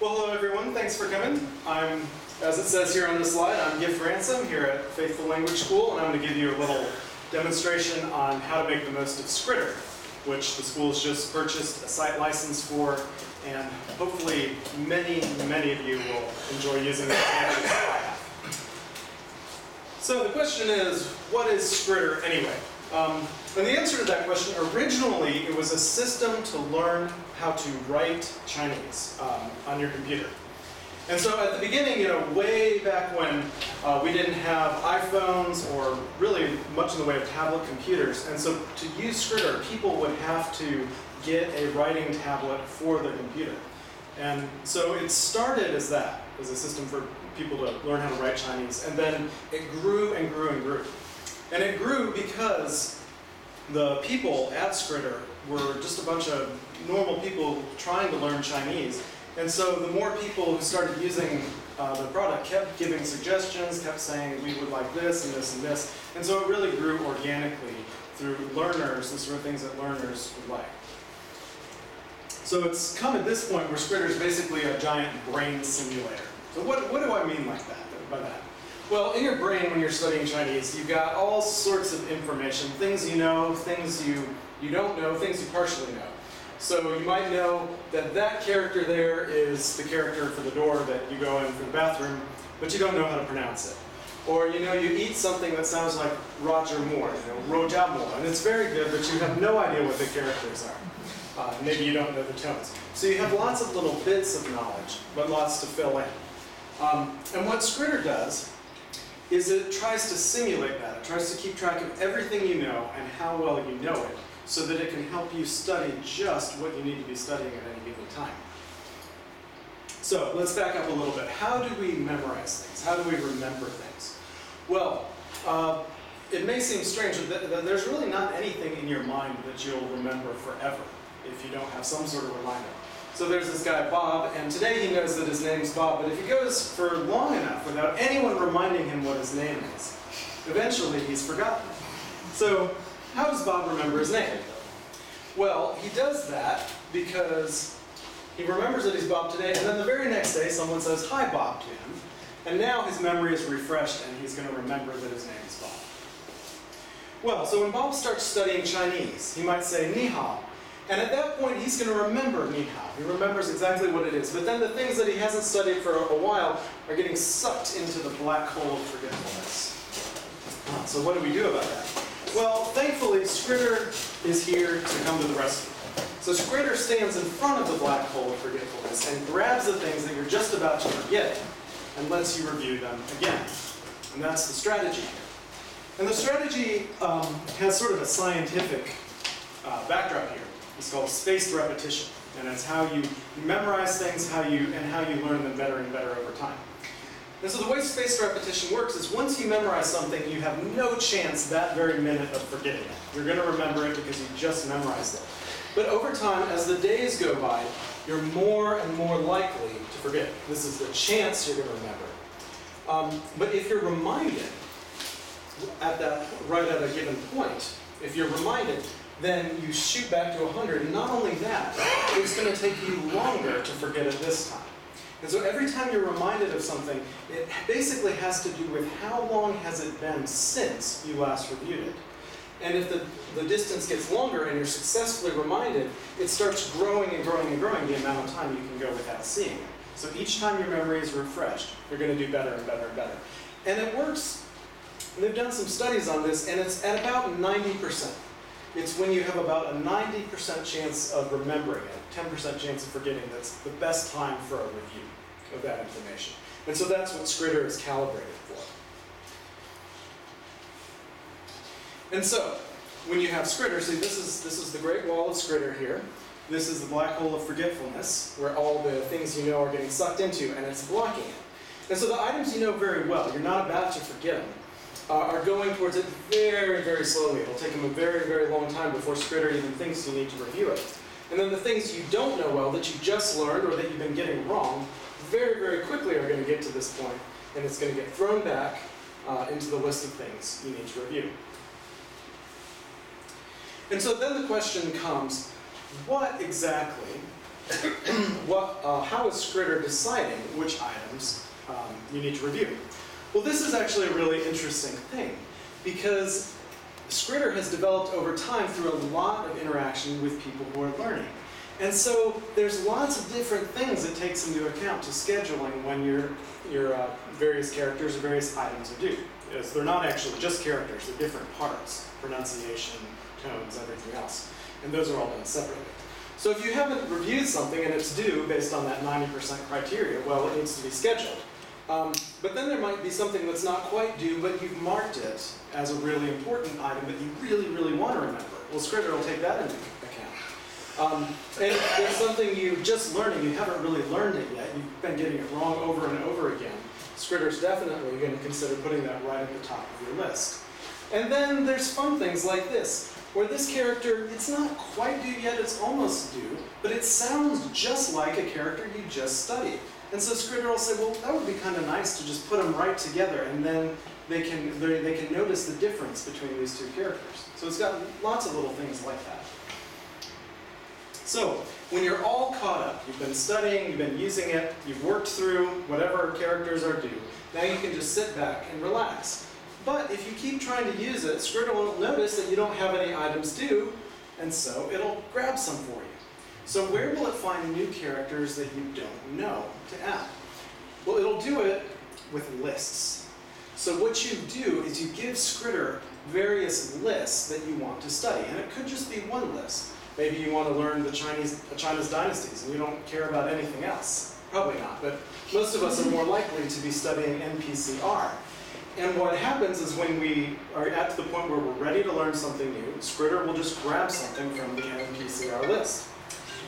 Well, hello everyone, thanks for coming. I'm, as it says here on the slide, I'm Giff Ransom here at Faithful Language School, and I'm going to give you a little demonstration on how to make the most of Skritter, which the school's just purchased a site license for, and hopefully many of you will enjoy using it as much as I have. So the question is, what is Skritter anyway? And the answer to that question, originally it was a system to learn how to write Chinese on your computer. And so at the beginning, way back when we didn't have iPhones or really much in the way of tablet computers, and so to use Skritter, people would have to get a writing tablet for their computer. And so it started as that, as a system for people to learn how to write Chinese, and then it grew and grew and grew. And it grew because the people at Skritter were just a bunch of normal people trying to learn Chinese. And so the more people who started using the product kept giving suggestions, kept saying, we would like this and this and this. And so it really grew organically through learners, the sort of things that learners would like. So it's come at this point where Skritter is basically a giant brain simulator. So what do I mean by that? Well, in your brain when you're studying Chinese, you've got all sorts of information, things you know, things you don't know, things you partially know. So you might know that that character there is the character for the door that you go in for the bathroom, but you don't know how to pronounce it. Or you eat something that sounds like Roger Moore, Roja Moore, and it's very good, but you have no idea what the characters are. Maybe you don't know the tones. So you have lots of little bits of knowledge, but lots to fill in. And what Skritter does is it tries to simulate that. It tries to keep track of everything you know and how well you know it, so that it can help you study just what you need to be studying at any given time. So let's back up a little bit. How do we memorize things? How do we remember things? Well, it may seem strange that there's really not anything in your mind that you'll remember forever if you don't have some sort of reminder. So there's this guy, Bob, and today he knows that his name's Bob, but if he goes for long enough without anyone reminding him what his name is, eventually he's forgotten. So how does Bob remember his name? Well, he does that because he remembers that he's Bob today, and then the very next day someone says, "Hi, Bob," to him, and now his memory is refreshed and he's going to remember that his name is Bob. Well, so when Bob starts studying Chinese, he might say, "Ni hao." And at that point, he's going to remember Ni hao. He remembers exactly what it is. But then the things that he hasn't studied for a while are getting sucked into the black hole of forgetfulness. So what do we do about that? Well, thankfully, Skritter is here to come to the rescue. So Skritter stands in front of the black hole of forgetfulness and grabs the things that you're just about to forget and lets you review them again. And that's the strategy here. And the strategy has sort of a scientific backdrop here. It's called spaced repetition, and it's how you memorize things, how you learn them better and better over time. And so the way spaced repetition works is once you memorize something, you have no chance that very minute of forgetting it. You're going to remember it because you just memorized it. But over time, as the days go by, you're more and more likely to forget. This is the chance you're going to remember. But if you're reminded right at a given point, if you're reminded, then you shoot back to 100, and not only that, it's going to take you longer to forget it this time. And so every time you're reminded of something, it basically has to do with how long has it been since you last reviewed it. And if the distance gets longer and you're successfully reminded, it starts growing and growing and growing the amount of time you can go without seeing it. So each time your memory is refreshed, you're going to do better and better and better. And it works. They've done some studies on this, and it's at about 90%. It's when you have about a 90% chance of remembering it, 10% chance of forgetting, that's the best time for a review of that information. And so that's what Skritter is calibrated for. And so, when you have Skritter, see this is the Great Wall of Skritter here. This is the black hole of forgetfulness, where all the things you know are getting sucked into, and it's blocking it. And so the items you know very well, you're not about to forget them, are going towards it very, very slowly. It'll take them a very, very long time before Skritter even thinks you need to review it. And then the things you don't know well, that you just learned or that you've been getting wrong, very, very quickly are going to get to this point, and it's going to get thrown back into the list of things you need to review. And so then the question comes, what exactly how is Skritter deciding which items you need to review? Well, this is actually a really interesting thing, because Skritter has developed over time through a lot of interaction with people who are learning. And so there's lots of different things it takes into account to scheduling when your various characters or various items are due. Because they're not actually just characters, they're different parts, pronunciation, tones, everything else. And those are all done separately. So if you haven't reviewed something and it's due based on that 90% criteria, well, it needs to be scheduled. But then there might be something that's not quite due, but you've marked it as a really important item that you really, really want to remember. Well, Skritter will take that into account. And if there's something you're just learning, you haven't really learned it yet, you've been getting it wrong over and over again, Skritter's definitely going to consider putting that right at the top of your list. And then there's fun things like this, where this character, it's not quite due yet, it's almost due, but it sounds just like a character you just studied. And so Skritter will say, well, that would be kind of nice to just put them right together, and then they can notice the difference between these two characters. So it's got lots of little things like that. So when you're all caught up, you've been studying, you've been using it, you've worked through whatever characters are due, now you can just sit back and relax. But if you keep trying to use it, Skritter will notice that you don't have any items due, and so it'll grab some for you. So where will it find new characters that you don't know to add? Well, it'll do it with lists. So what you do is you give Skritter various lists that you want to study, and it could just be one list. Maybe you want to learn the Chinese dynasties, and you don't care about anything else. Probably not, but most of us are more likely to be studying NPCR. And what happens is when we are at the point where we're ready to learn something new, Skritter will just grab something from the NPCR list.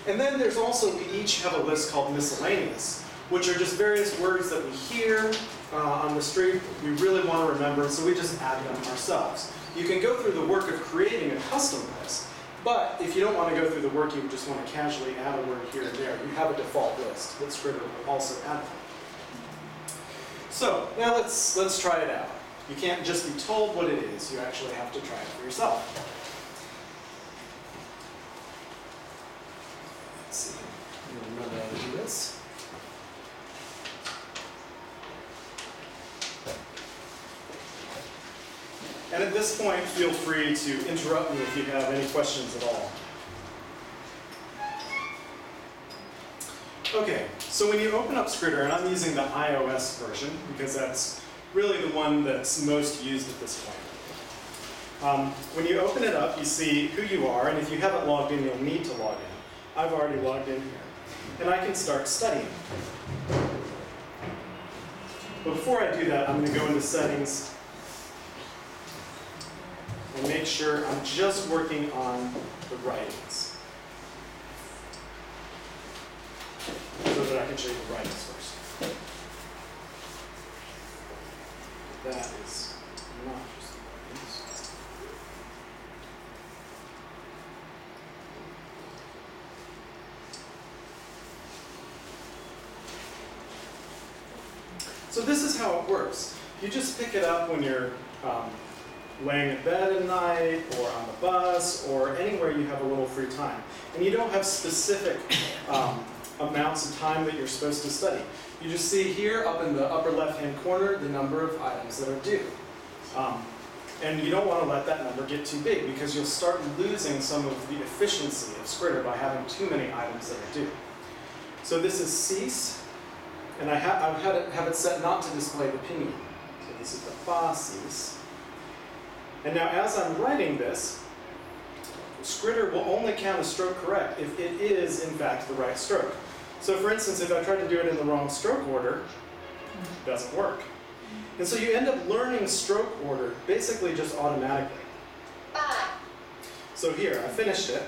And then there's also, we each have a list called miscellaneous, which are just various words that we hear on the street we really want to remember, so we just add them ourselves. You can go through the work of creating a custom list, but if you don't want to go through the work, you just want to casually add a word here and there, you have a default list that Skritter will also add them. So now let's try it out. You can't just be told what it is, you actually have to try it for yourself. Let's see, remember how to do this. And at this point, feel free to interrupt me if you have any questions at all. Okay, so when you open up Skritter, and I'm using the iOS version because that's really the one that's most used at this point. When you open it up, you see who you are, and if you haven't logged in, you'll need to log in. I've already logged in here. And I can start studying. But before I do that, I'm going to go into settings and make sure I'm just working on the writings, so that I can show you the writings first. That is not just the writings. So this is how it works. You just pick it up when you're laying in bed at night, or on the bus, or anywhere you have a little free time. And you don't have specific amounts of time that you're supposed to study. You just see here, up in the upper left-hand corner, the number of items that are due. And you don't want to let that number get too big, because you'll start losing some of the efficiency of Skritter by having too many items that are due. So this is cease, and I have it set not to display the pinyin. So this is the fa cease. And now as I'm writing this, Skritter will only count a stroke correct if it is, in fact, the right stroke. So for instance, if I try to do it in the wrong stroke order, it doesn't work. And so you end up learning stroke order basically just automatically. So here, I finished it.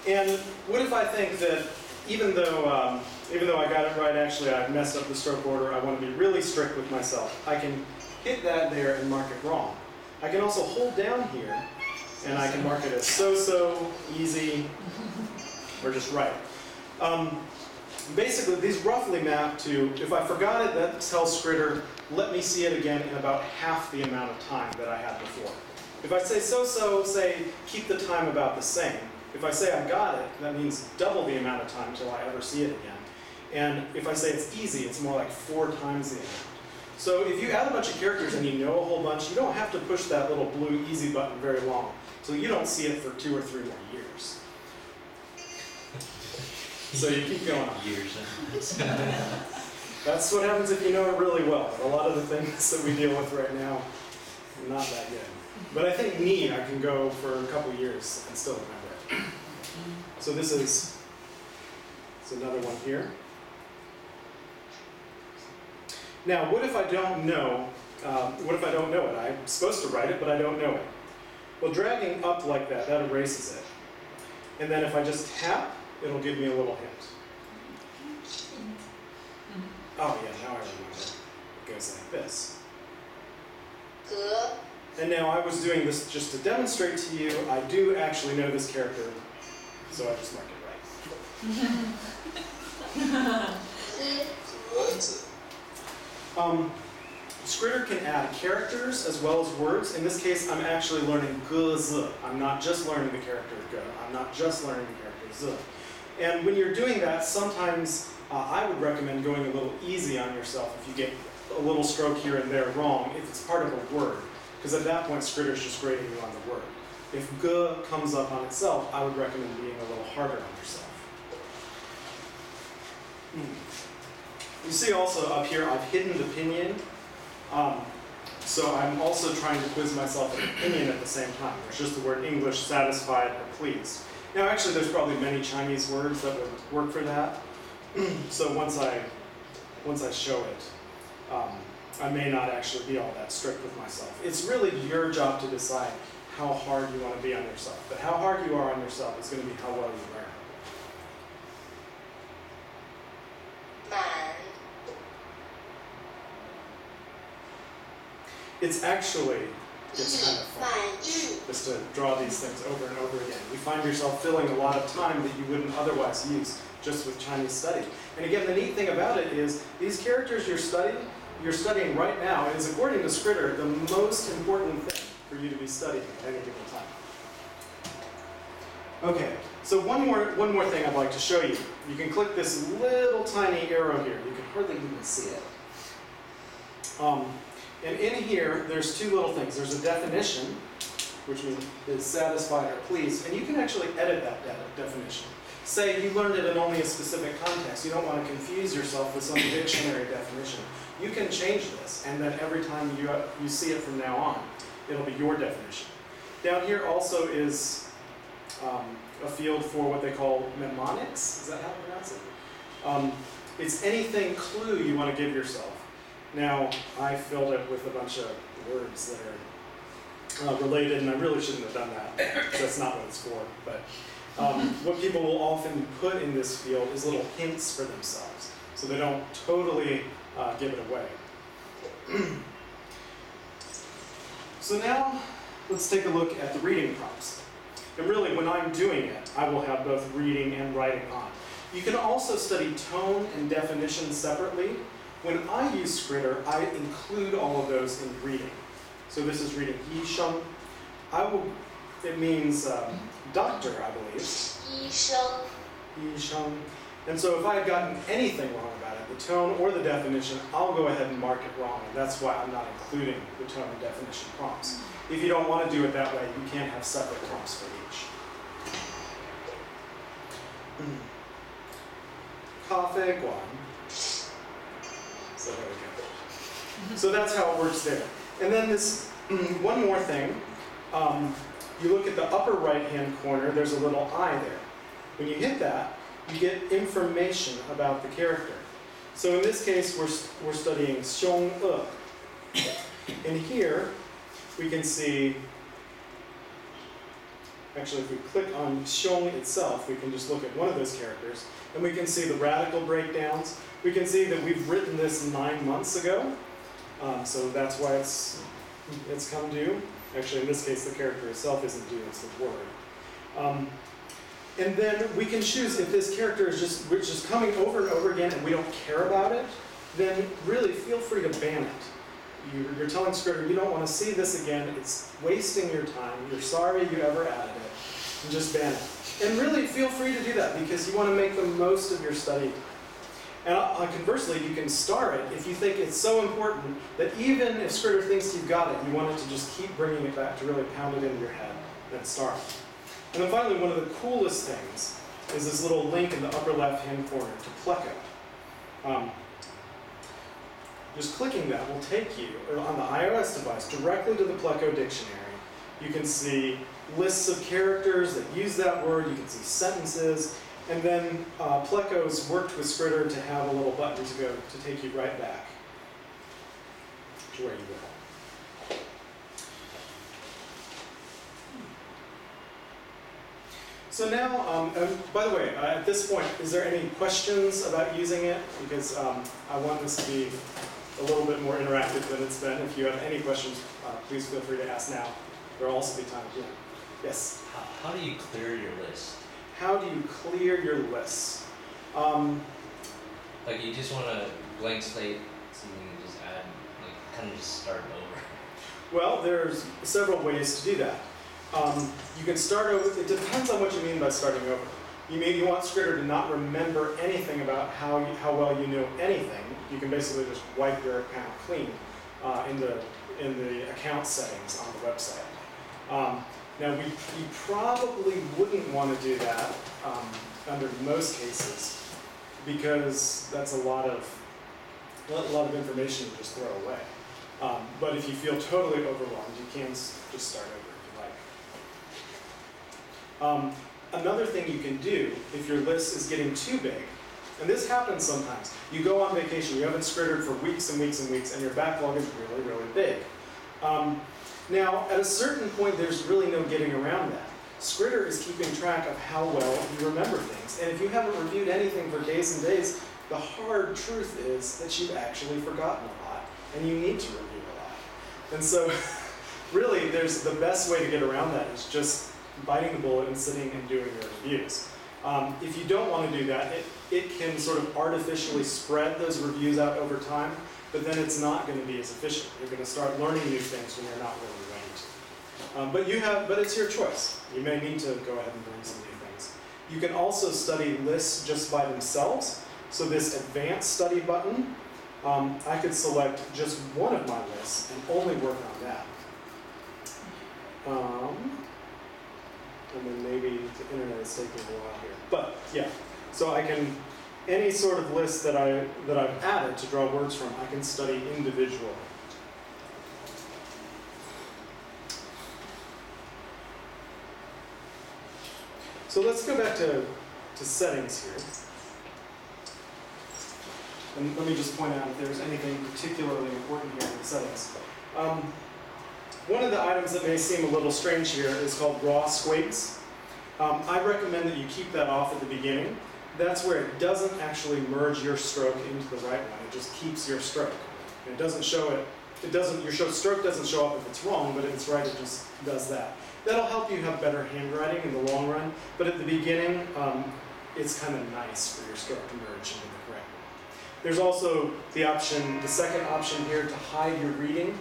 And what if I think that even though I got it right, actually I messed up the stroke order, I want to be really strict with myself. I can hit that there and mark it wrong. I can also hold down here, and I can mark it as so-so, easy, or just right. Basically, these roughly map to, if I forgot it, that tells Skritter, let me see it again in about half the amount of time that I had before. If I say so-so, say keep the time about the same, If I say I got it, that means double the amount of time till I ever see it again. And if I say it's easy, it's more like 4 times the amount. So if you add a bunch of characters and you know a whole bunch, you don't have to push that little blue easy button very long. So you don't see it for 2 or 3 more years. So you keep going on. Years. That's what happens if you know it really well. A lot of the things that we deal with right now are not that good. But I think need, I can go for a couple years and still remember it. So this is another one here. Now, what if I don't know? What if I don't know it? I'm supposed to write it, but I don't know it. Well, dragging up like that erases it. And then if I just tap, it'll give me a little hint. Oh yeah, now I remember. It goes like this. And now I was doing this just to demonstrate to you, I do actually know this character, so I just mark it right. Skritter can add characters as well as words. In this case, I'm actually learning g, z. I'm not just learning the character g. I'm not just learning the character z. And when you're doing that, sometimes I would recommend going a little easy on yourself if you get a little stroke here and there wrong, if it's part of a word. Because at that point, Skritter's just grading you on the word. If g comes up on itself, I would recommend being a little harder on yourself. You see also up here, I've hidden the pinyin. So I'm also trying to quiz myself an opinion at the same time. There's just the word English, satisfied, or pleased. Now actually there's probably many Chinese words that would work for that. So once I show it, I may not actually be all that strict with myself. It's really your job to decide how hard you want to be on yourself. But how hard you are on yourself is going to be how well you learn. It's actually, it's kind of fun just to draw these things over and over again. You find yourself filling a lot of time that you wouldn't otherwise use just with Chinese study. And again, the neat thing about it is these characters you're studying right now is, according to Skritter, the most important thing for you to be studying at any given time. Okay, so one more thing I'd like to show you. You can click this little tiny arrow here. You can hardly even see it. And in here, there's 2 little things. There's a definition, which means is satisfied or pleased, and you can actually edit that definition. Say you learned it in only a specific context. You don't want to confuse yourself with some dictionary definition. You can change this, and then every time you see it from now on, it'll be your definition. Down here also is a field for what they call mnemonics. Is that how you pronounce it? It's anything clue you want to give yourself. Now, I filled it with a bunch of words that are related, and I really shouldn't have done that. That's not what it's for. But what people will often put in this field is little hints for themselves, so they don't totally give it away. So now, let's take a look at the reading prompts. And really, when I'm doing it, I will have both reading and writing on. You can also study tone and definition separately. When I use Skritter, I include all of those in reading. So this is reading Yisheng. It means doctor, I believe. Yisheng. And so if I had gotten anything wrong about it, the tone or the definition, I'll go ahead and mark it wrong. And that's why I'm not including the tone and definition prompts. If you don't want to do it that way, you can't have separate prompts for each. Cafe guan. So there we go. So that's how it works there. And then this one more thing. You look at the upper right-hand corner, there's a little eye there. When you hit that, you get information about the character. So in this case, we're studying xiong e. And here, we can see, actually if we click on xiong itself, we can just look at one of those characters, and we can see the radical breakdowns. We can see that we've written this 9 months ago, so that's why it's come due. Actually, in this case, the character itself isn't due, it's the word. And then we can choose if this character is just coming over and over again and we don't care about it, then really feel free to ban it. You're telling Skritter, you don't want to see this again, it's wasting your time, you're sorry you ever added it, and just ban it. And really feel free to do that because you want to make the most of your study. And conversely, you can star it if you think it's so important that even if Skritter thinks you've got it, you want it to just keep bringing it back to really pound it into your head, then star it. And then finally, one of the coolest things is this little link in the upper left-hand corner to Pleco. Just clicking that will take you, on the iOS device, directly to the Pleco dictionary. You can see lists of characters that use that word, you can see sentences, and then Pleco's worked with Skritter to have a little button to take you right back to where you go. So now, by the way, at this point, is there any questions about using it? Because I want this to be a little bit more interactive than it's been. If you have any questions, please feel free to ask now. There will also be time at the end. Yes? How do you clear your list? How do you clear your lists? Like you just want a blank slate, so you can just add, like kind of just start over. Well, there's several ways to do that. You can start over. It depends on what you mean by starting over. You want Skritter to not remember anything about how well you know anything. You can basically just wipe your account clean in the account settings on the website. Now, you probably wouldn't want to do that under most cases because that's a lot of information to just throw away. But if you feel totally overwhelmed, you can just start over if you like. Another thing you can do if your list is getting too big, and this happens sometimes. You go on vacation, you haven't Skrittered for weeks and weeks and weeks, and your backlog is really, really big. Now, at a certain point, there's really no getting around that. Skritter is keeping track of how well you remember things. And if you haven't reviewed anything for days and days, the hard truth is that you've actually forgotten a lot, and you need to review a lot. And so, really, the best way to get around that is just biting the bullet and sitting and doing your reviews. If you don't want to do that, it can sort of artificially spread those reviews out over time, but then it's not going to be as efficient. You're going to start learning new things when you're not really ready to. But it's your choice. You may need to go ahead and learn some new things. You can also study lists just by themselves. So this advanced study button, I could select just one of my lists and only work on that. And then maybe the internet is taking a while here. But yeah, so I can, any sort of list that I've added to draw words from, I can study individually. So let's go back to settings here. And let me just point out if there's anything particularly important here in the settings. One of the items that may seem a little strange here is called raw squigs. I recommend that you keep that off at the beginning. That's where it doesn't actually merge your stroke into the right one. It just keeps your stroke. And it doesn't show it. Your stroke doesn't show up if it's wrong, but if it's right, it just does that. That'll help you have better handwriting in the long run. But at the beginning, it's kind of nice for your stroke to merge into the correct one. There's also the second option here to hide your reading.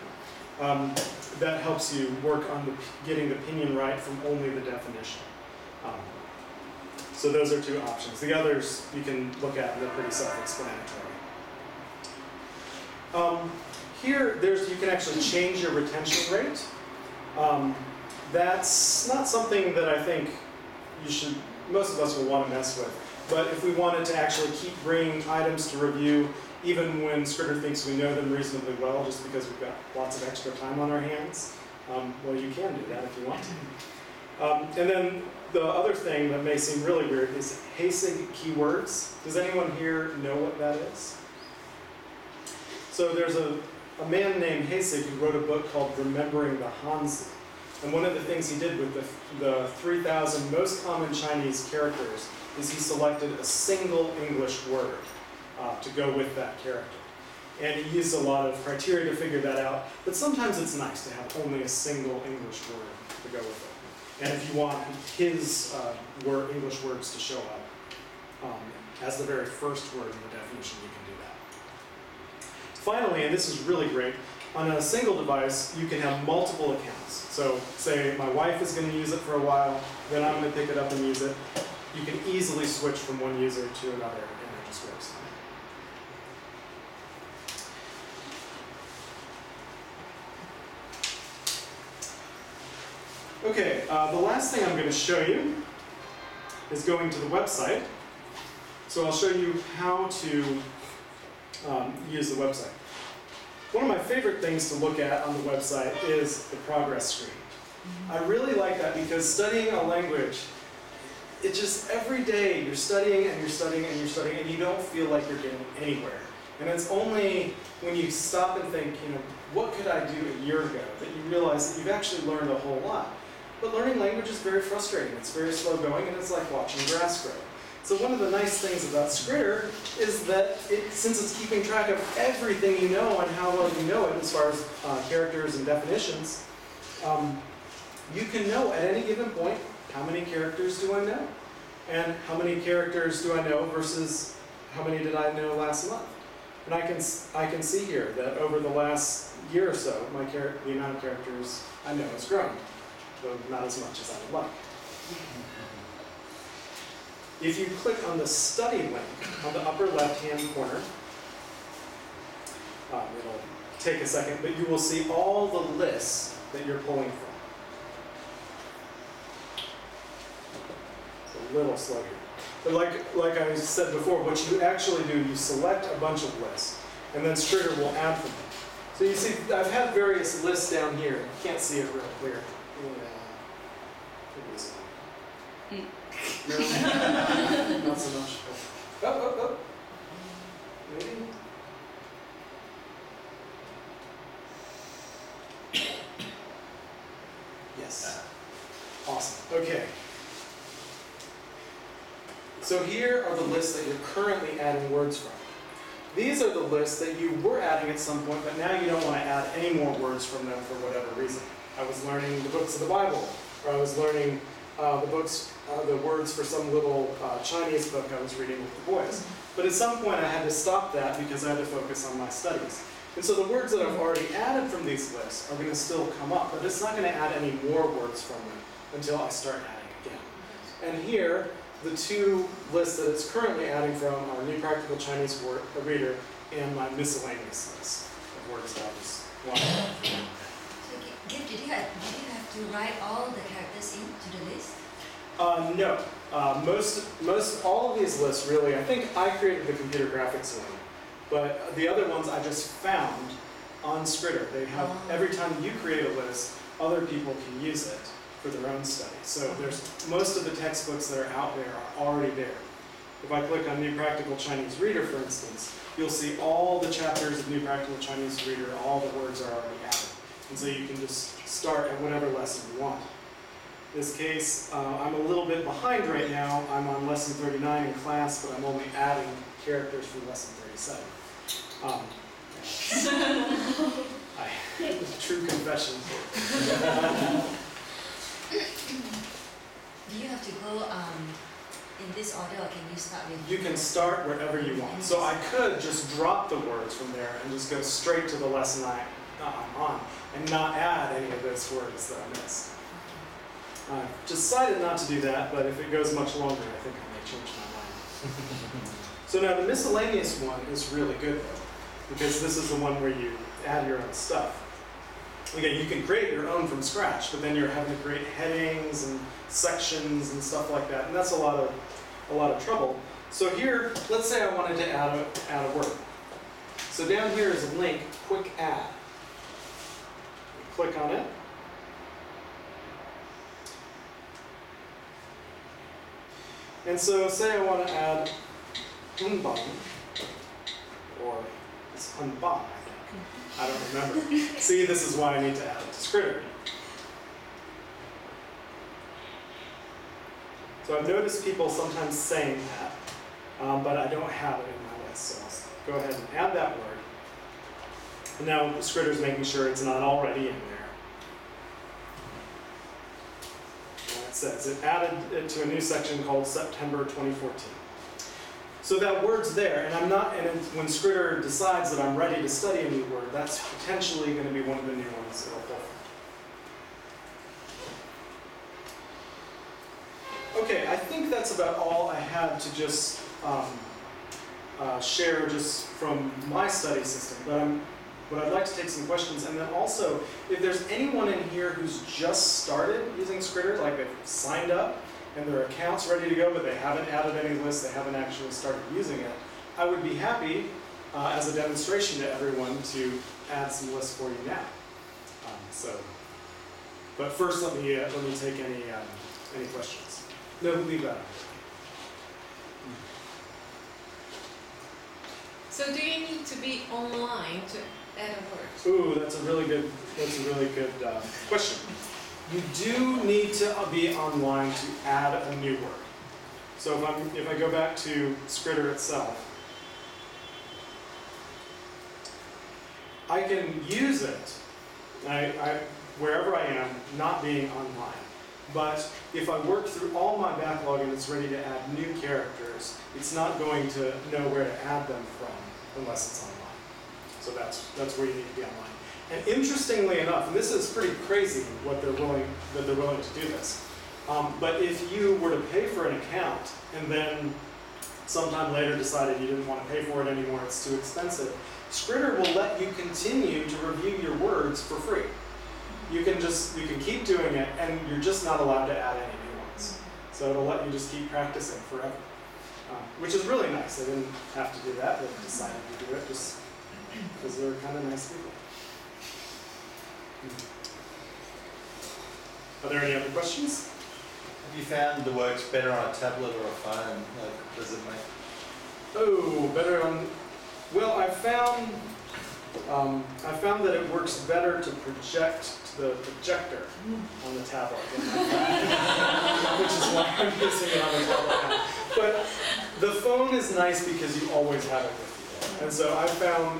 That helps you work on getting the opinion right from only the definition. So those are two options. The others you can look at, and they're pretty self-explanatory. Here, you can actually change your retention rate. That's not something that I think most of us will want to mess with. But if we wanted to actually keep bringing items to review, even when Skritter thinks we know them reasonably well, just because we've got lots of extra time on our hands, well, you can do that if you want to. And then the other thing that may seem really weird is Hasig keywords. Does anyone here know what that is? So there's a man named Hasig who wrote a book called Remembering the Hanzi. And one of the things he did with the 3,000 most common Chinese characters is he selected a single English word to go with that character. And he used a lot of criteria to figure that out, but sometimes it's nice to have only a single English word to go with it. And if you want his English words to show up as the very first word in the definition, you can do that. Finally, and this is really great, On a single device, you can have multiple accounts. So say my wife is going to use it for a while, then I'm going to pick it up and use it. You can easily switch from one user to another, and it just works fine. Okay, the last thing I'm going to show you is going to the website. So I'll show you how to use the website. One of my favorite things to look at on the website is the progress screen. I really like that because studying a language, it just every day you're studying and you're studying and you're studying and you don't feel like you're getting anywhere. And it's only when you stop and think, what could I do a year ago, that you realize that you've actually learned a whole lot. But learning language is very frustrating. It's very slow going and it's like watching grass grow. So one of the nice things about Skritter is that since it's keeping track of everything you know and how well you know it as far as characters and definitions, you can know at any given point, how many characters do I know? And how many characters do I know versus how many did I know last month? And I can see here that over the last year or so, the amount of characters I know has grown, though not as much as I would like. If you click on the study link on the upper left-hand corner, it'll take a second, but you will see all the lists that you're pulling from. It's a little slow here. But like I said before, what you actually do, you select a bunch of lists, and then Skritter will add from them. So you see, I've had various lists down here. You can't see it real clear. No, not so much. Oh. Maybe. Yes. Awesome. Okay. So here are the lists that you're currently adding words from. These are the lists that you were adding at some point, but now you don't want to add any more words from them for whatever reason. I was learning the books of the Bible, or I was learning the words for some little Chinese book I was reading with the boys. But at some point I had to stop that because I had to focus on my studies. And so the words that I've already added from these lists are going to still come up, but it's not going to add any more words from them until I start adding again. And here, the two lists that it's currently adding from are New Practical Chinese Reader and my miscellaneous list of words that I just wanted. So, Giff, did you have to write all the characters into the list? No. Most all of these lists really, I think I created the computer graphics one, but the other ones I just found on Skritter. They have, every time you create a list, other people can use it for their own study. So there's most of the textbooks that are out there are already there. If I click on New Practical Chinese Reader, for instance, you'll see all the chapters of New Practical Chinese Reader, all the words are already added. And so you can just start at whatever lesson you want. In this case, I'm a little bit behind right now. I'm on lesson 39 in class, but I'm only adding characters for lesson 37. True confession. Do you have to go in this order, or can you start with? You can start wherever you want. So I could just drop the words from there and just go straight to the lesson I'm on and not add any of those words that I missed. I've decided not to do that, but if it goes much longer, I think I may change my mind. So now the miscellaneous one is really good though, because this is the one where you add your own stuff. Again, you can create your own from scratch, but then you're having to create headings and sections and stuff like that, and that's a lot of trouble. So here, let's say I wanted to add a word. So down here is a link, quick add. Click on it. And so say I want to add unbang, or it's unbang, I think. I don't remember. See, this is why I need to add it to Skritter. So I've noticed people sometimes saying that, but I don't have it in my list. So I'll go ahead and add that word. And now Skritter's making sure it's not already in there. And it says it added it to a new section called September 2014. So that word's there, and I'm not. And when Skritter decides that I'm ready to study a new word, that's potentially going to be one of the new ones it'll pull from. Okay, I think that's about all I had to just share just from my study system. But I'd like to take some questions, and then also, if there's anyone in here who's just started using Skritter, like they've signed up, and their account's ready to go, but they haven't added any lists, they haven't actually started using it, I would be happy, as a demonstration to everyone, to add some lists for you now. But first, let me take any questions. No, leave that. So do you need to be online to add a word? Ooh, that's a really good question. You do need to be online to add a new word. So if I go back to Skritter itself, I can use it wherever I am, not being online. But if I work through all my backlog and it's ready to add new characters, it's not going to know where to add them from unless it's online. So that's where you need to be online. And interestingly enough, and this is pretty crazy that they're willing to do this, but if you were to pay for an account and then sometime later decided you didn't want to pay for it anymore, it's too expensive, Skritter will let you continue to review your words for free. You can keep doing it, and you're just not allowed to add any new ones. So it'll let you just keep practicing forever, which is really nice. I didn't have to do that, but decided to do it just because they're kind of nice people. Are there any other questions? Have you found the works better on a tablet or a phone? Like, does it make? Oh, better on. Well, I found that it works better to project to the projector on the tablet than my phone, which is why I'm using it on the tablet now. But the phone is nice because you always have it with you, and so I found.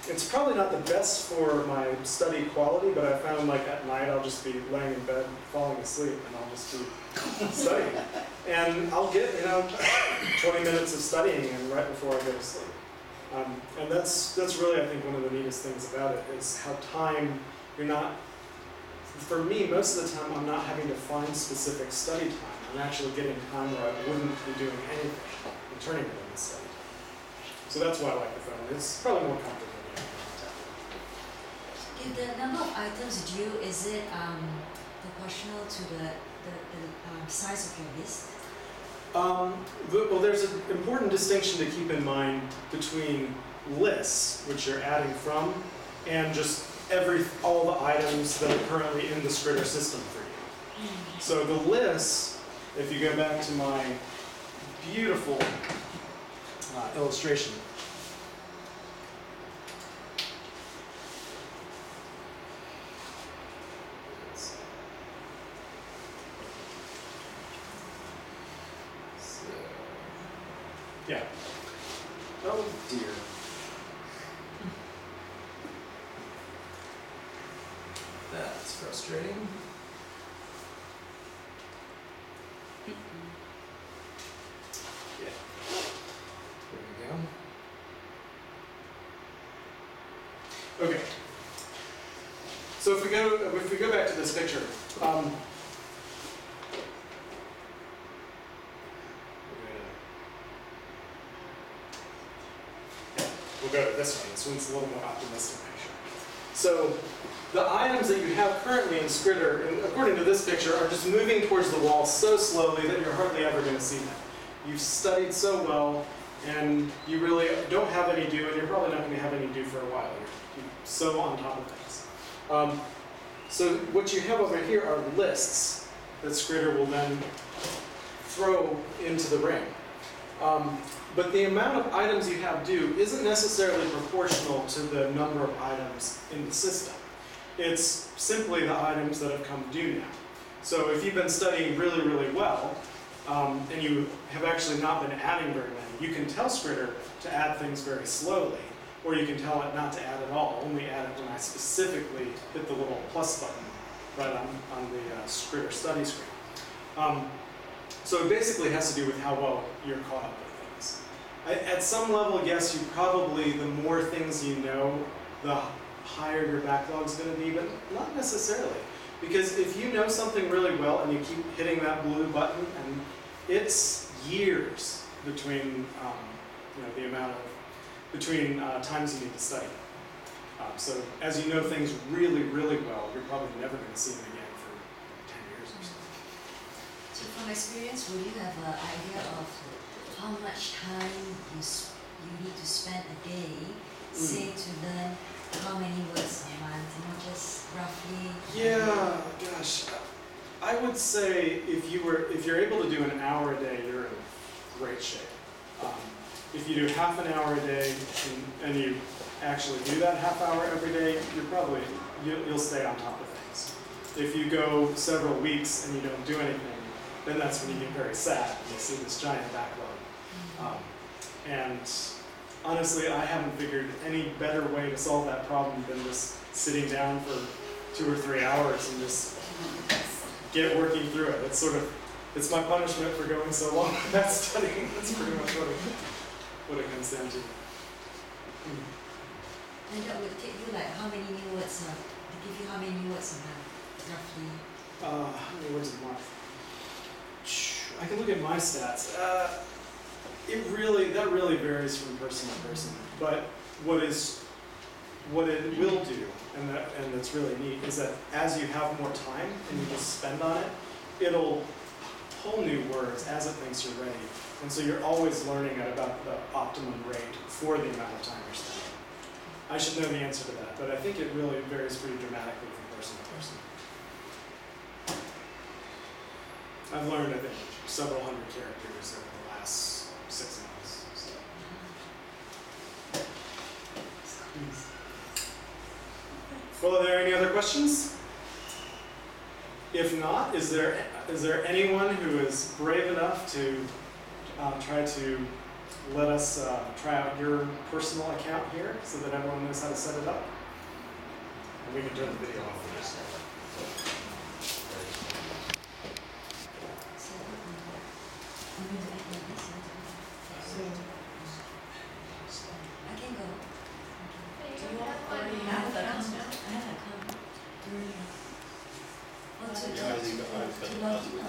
It's probably not the best for my study quality, but I found like at night I'll just be laying in bed, falling asleep, and I'll just be studying. And I'll get 20 minutes of studying and right before I go to sleep. And that's really, I think, one of the neatest things about it is how you're not, for me, most of the time I'm not having to find specific study time. I'm actually getting time where I wouldn't be doing anything and turning it into study. So that's why I like the phone. It's probably more comfortable. If the number of items due, is it proportional to the size of your list? Well, there's an important distinction to keep in mind between lists, which you're adding from, and just all the items that are currently in the Skritter system for you. So the lists, if you go back to my beautiful illustration. Yeah. Oh dear. That's frustrating. Yeah. There we go. Okay. So if we go back to this picture, we'll go to this one. This one's a little more optimistic picture. So the items that you have currently in Skritter, according to this picture, are just moving towards the wall so slowly that you're hardly ever going to see them. You've studied so well, and you really don't have any due, and you're probably not going to have any due for a while. You're so on top of things. So what you have over here are lists that Skritter will then throw into the ring. But the amount of items you have due isn't necessarily proportional to the number of items in the system. It's simply the items that have come due now. So if you've been studying really, really well, and you have actually not been adding very many, you can tell Skritter to add things very slowly, or you can tell it not to add at all, only add it when I specifically hit the little plus button right on the Skritter study screen. So it basically has to do with how well you're caught up with things. At some level, yes, you probably, the more things you know, the higher your backlog's going to be, but not necessarily. Because if you know something really well and you keep hitting that blue button, and it's years between the amount of times you need to study. So as you know things really, really well, you're probably never going to see them again for 10 years or so. So from experience, will you have an idea of how much time you need to spend a day, say, to learn how many words a month, just roughly? Yeah, gosh. I would say if you're able to do an hour a day, you're in great shape. If you do half an hour a day and you actually do that half hour every day, you'll stay on top of things. If you go several weeks and you don't do anything, then that's when you get very sad and you see this giant backlog. And honestly, I haven't figured any better way to solve that problem than just sitting down for 2 or 3 hours and just get working through it. It's my punishment for going so long without studying. That's pretty much what it comes down to. And that would take you like how many new words to give you how many new words a month, roughly? How many words a month? I can look at my stats. That really varies from person to person. But what it will do, and that's really neat, is that as you have more time and you just spend on it, it'll pull new words as it thinks you're ready. And so you're always learning at about the optimum rate for the amount of time you're spending. I should know the answer to that, but I think it really varies pretty dramatically from person to person. I've learned, I think, several hundred characters over the last 6 months. So. Well, are there any other questions? If not, is there anyone who is brave enough to try to let us try out your personal account here so that everyone knows how to set it up? And we can turn the video off for just a second. I can go. Do you want already I have have an accounts account. now? I have an account. Oh, Yeah, you got- to log in or